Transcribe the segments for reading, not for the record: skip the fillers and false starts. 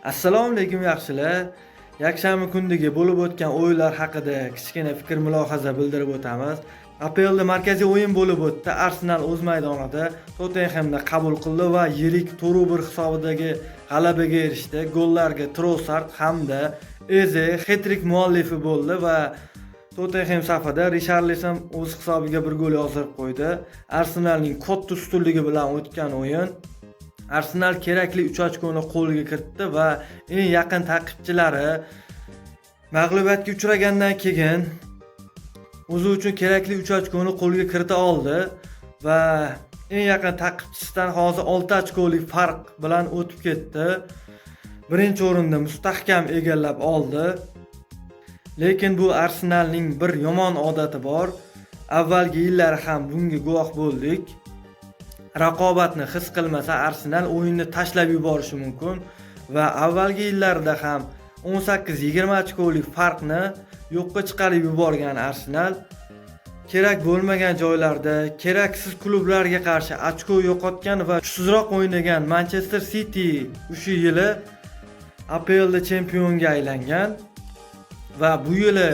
Assalomu alaykum yaxshilar. Yakshanba kundagi bo'lib o'tgan o'yinlar haqida kichkina fikr mulohaza bildirib o'tamiz. APLda markaziy o'yin bo'lib o'tdi. Arsenal o'z maydonida Tottenhamni qabul qildi va yirik 4-1 hisobidagi g'alabaga erishdi. Gollarga Trossard hamda Eze hat-trick muallifi bo'ldi va Tottenham safida Richarlison o'z hisobiga bir gol yozdirib qo'ydi. Arsenalning katta ustunligi bilan o'tgan o'yin. Arsenal kerakli 3 ochkoni qo'lga kiritdi va eng yaqin ta'qibchilari mag'lubiyatga uchragandan keyin o'zi uchun kerakli 3 ochkoni qo'lga kirita oldi va eng yaqin ta'qibchisidan hozir 6 ochkolik farq bilan o'tib ketdi. Birinchi o'rinda mustahkam egallab oldi. Lekin bu Arsenalning bir yomon odati bor. Avvalgi yillar ham bunga guvoh bo'ldik. Raqobatni his qilmasa Arsenal o'yinni tashlab yuborishi mumkin va avvalgi yillarda ham 18-20 ochkolik farqni yo'qqa chiqarib yuborgan Arsenal kerak bo'lmagan joylarda keraksiz klublarga qarshi ochko yo'qotgan va kuchsizroq o'ynagan Manchester City o'sha yili APLda chempionga aylangan va bu yili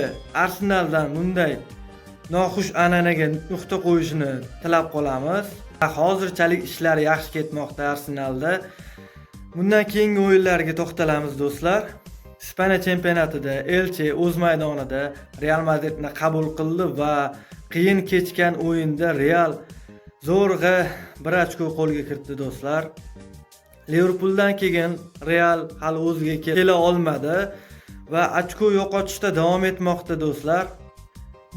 Arsenaldan bunday noxush an'anaga nuqta qo'yishni tilab qolamiz. Hozirchalik ishlar yaxshi ketmoqda Arsenalda. Bundan keyingi o'yinlarga to'xtalamiz do'stlar. Ispaniya chempionatida Elche o'z maydonida Real Madridni qabul qildi va qiyin kechgan o'yinda Real zo'rg'a 1 ochko qo'lga kiritdi do'stlar. Liverpooldan keyin Real hali o'ziga kela olmadi va ochko yo'qotishda davom etmoqda do'stlar.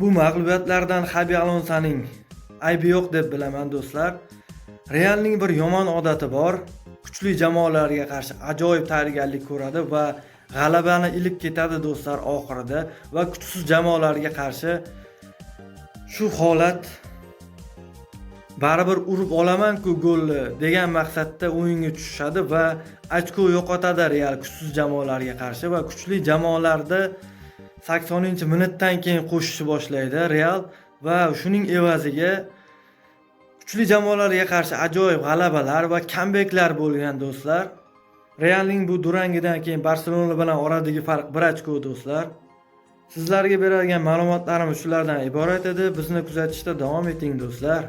Bu mag'lubiyatlardan Xabi Alonsoning aybi yo'q deb bilaman do'stlar. Realning bir yomon odati bor. Kuchli jamoalarga qarshi ajoyib tayyorgarlik ko'radi va g'alabani ilib ketadi do'stlar oxirida va kuchsiz jamoalarga qarshi shu holat baribir urib olaman-ku golni degan maqsadda o'yinga tushishadi va ochko yo'qotadi Real kuchsiz jamoalarga qarshi va kuchli jamoalarda 80-minutdan keyin qo'shishni boshlaydi Real va shuning evaziga kuchli jamoalarga qarshi ajoyib g'alabalar va kambeklar bo'lgan do'stlar. Realning bu durangidan keyin Barselona bilan oradagi farq 1 ochko do'stlar. Sizlarga beradigan ma'lumotlarimiz shulardan iborat edi. Bizni kuzatishda davom eting do'stlar.